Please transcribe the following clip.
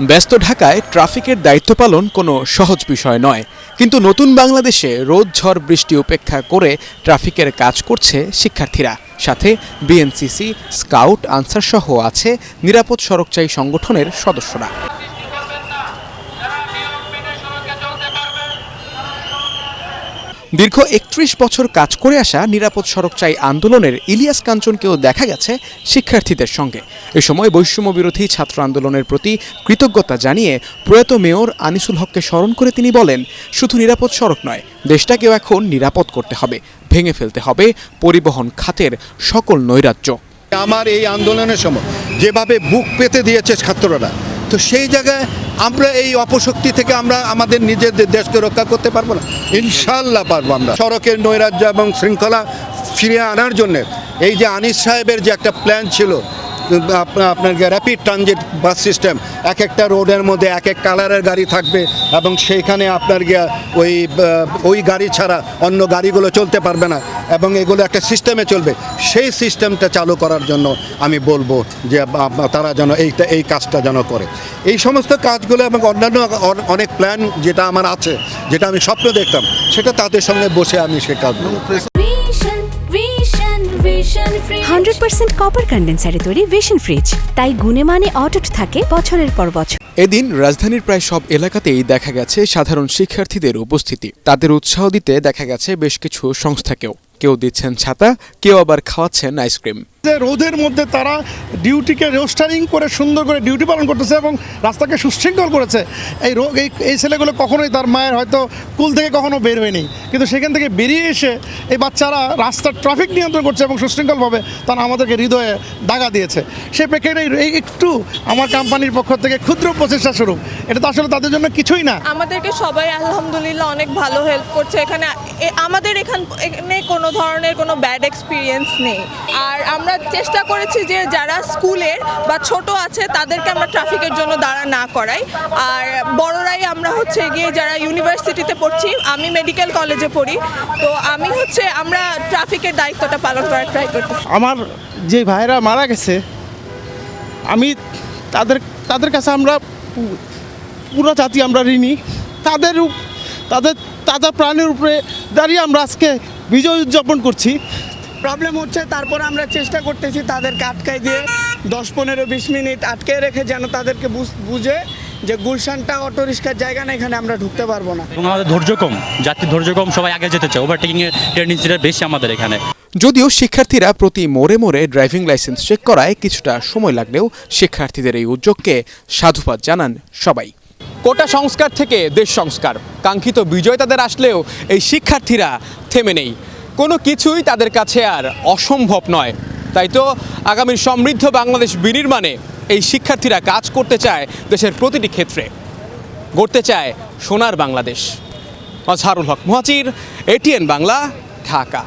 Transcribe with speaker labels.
Speaker 1: ব্যস্ত ঢাকায় ট্রাফিকের দায়িত্ব পালন কোনো সহজ বিষয় নয়, কিন্তু নতুন বাংলাদেশে রোদ ঝড় বৃষ্টি উপেক্ষা করে ট্রাফিকের কাজ করছে শিক্ষার্থীরা। সাথে বিএনসিসি, স্কাউট, আনসার সহ আছে নিরাপদ সড়কচায়ী সংগঠনের সদস্যরা। দীর্ঘ ৩১ বছর কাজ করে আসা নিরাপদ সড়কচায়ী আন্দোলনের ইলিয়াস কাঞ্চনকেও দেখা গেছে শিক্ষার্থীদের সঙ্গে। এ সময় বৈষম্য বিরোধী ছাত্র আন্দোলনের প্রতি কৃতজ্ঞতা জানিয়ে প্রয়াত মেয়র আনিসুল হককে স্মরণ করে তিনি বলেন, শুধু নিরাপদ সড়ক নয়, দেশটাকেও এখন নিরাপদ করতে হবে, ভেঙে ফেলতে হবে পরিবহন খাতের সকল নৈরাজ্য।
Speaker 2: আমার এই আন্দোলনের সময় যেভাবে বুক পেতে দিয়েছে ছাত্ররা, তো সেই জায়গায় আমরা এই অপশক্তি থেকে আমরা আমাদের নিজেদের দেশকে রক্ষা করতে পারবো না। ইনশাল্লাহ পারবো। আমরা সড়কের নৈরাজ্য এবং শৃঙ্খলা ফিরিয়ে আনার জন্য এই যে আনিস সাহেবের যে একটা প্ল্যান ছিল, আপনার র্যাপিড ট্রানজিট বাস সিস্টেম, এক একটা রোডের মধ্যে এক এক কালারের গাড়ি থাকবে এবং সেইখানে আপনার ওই গাড়ি ছাড়া অন্য গাড়িগুলো চলতে পারবে না এবং এগুলো একটা সিস্টেমে চলবে। সেই সিস্টেমটা চালু করার জন্য আমি বলবো যে তারা যেন এই কাজটা যেন করে। এই সমস্ত কাজগুলো এবং অন্যান্য অনেক প্ল্যান যেটা আমার আছে, যেটা আমি স্বপ্ন দেখতাম, সেটা তাদের সঙ্গে বসে আমি সে কাজগুলো
Speaker 3: 100% কপার কন্ডেন্সারে তৈরি ভিশন ফ্রিজ, তাই গুণে মানে অটুট থাকে বছরের পর বছর।
Speaker 1: এদিন রাজধানীর প্রায় সব এলাকাতেই দেখা গেছে সাধারণ শিক্ষার্থীদের উপস্থিতি। তাদের উৎসাহ দিতে দেখা গেছে বেশ কিছু সংস্থাকেও। কেউ দিচ্ছেন ছাতা, কেউ আবার খাওয়াচ্ছেন আইসক্রিম।
Speaker 4: রোদের মধ্যে তারা ডিউটিকে রোস্টারিং করে সুন্দর করে ডিউটি পালন করতেছে এবং রাস্তাকে সুশৃঙ্খল করেছে। এই ছেলেগুলো কখনোই তার মায়ের হয়তো কুল থেকে কখনো বের হয়নি, কিন্তু সেখান থেকে বেরিয়ে এসে এই বাচ্চারা রাস্তার ট্রাফিক নিয়ন্ত্রণ করছে এবং সুশৃঙ্খলভাবে তারা আমাদেরকে হৃদয়ে দাগা দিয়েছে। সেই প্রেক্ষিতে এই একটু আমার কোম্পানির পক্ষ থেকে ক্ষুদ্র প্রচেষ্টা শুরু, এটা তো আসলে তাদের জন্য কিছুই না।
Speaker 5: আমাদেরকে সবাই আলহামদুলিল্লাহ অনেক ভালো হেল্প করছে। আমাদের এখানে কোনো ধরনের কোনো ব্যাড এক্সপিরিয়েন্স নেই। আর আমরা চেষ্টা করেছি যে যারা স্কুলের বা ছোট আছে তাদেরকে আমরা ট্রাফিকের জন্য দাঁড়া না করাই। আর বড়রাই আমরা গিয়ে যারা ইউনিভার্সিটিতে পড়ছি, আমি মেডিকেল কলেজে পড়ি, তো আমরা ট্রাফিকের দায়িত্বটা পালন করার ট্রাই করতেছি।
Speaker 4: আমার যে ভাইরা মারা গেছে, আমি তাদের কাছে আমরা পুরো জাতি আমরা ঋণী। তাদের তাজা প্রাণের উপরে দাঁড়িয়ে আমরা আজকে বিজয় উদযাপন করছি।
Speaker 6: প্রবলেম হচ্ছে, তারপর আমরা চেষ্টা করতেছি তাদেরকে আটকাই দিয়ে 10-15-20 মিনিট আটকে রেখে যেন তাদেরকে বুঝে যে গুলশানটা অটো রিক্সার জায়গা না, এখানে আমরা ঢুকতে পারবো না।
Speaker 7: এবং আমাদের ধৈর্য কম, যাত্রীর ধৈর্য কম, সবাই আগে যেতে চায়, ওভারটেকিংয়ের টেন্ডেন্সিটা বেশি আমাদের এখানে।
Speaker 1: যদিও শিক্ষার্থীরা প্রতি মোড়ে মোড়ে ড্রাইভিং লাইসেন্স চেক করায় কিছুটা সময় লাগলেও শিক্ষার্থীদের এই উদ্যোগকে সাধুবাদ জানান সবাই। কোটা সংস্কার থেকে দেশ সংস্কার, কাঙ্ক্ষিত বিজয় তাদের আসলেও এই শিক্ষার্থীরা থেমে নেই। কোনো কিছুই তাদের কাছে আর অসম্ভব নয়। তাই তো আগামীর সমৃদ্ধ বাংলাদেশ বিনির্মাণে এই শিক্ষার্থীরা কাজ করতে চায় দেশের প্রতিটি ক্ষেত্রে, গড়তে চায় সোনার বাংলাদেশ। মাজহারুল হক মুহাজির, এটিএন বাংলা, ঢাকা।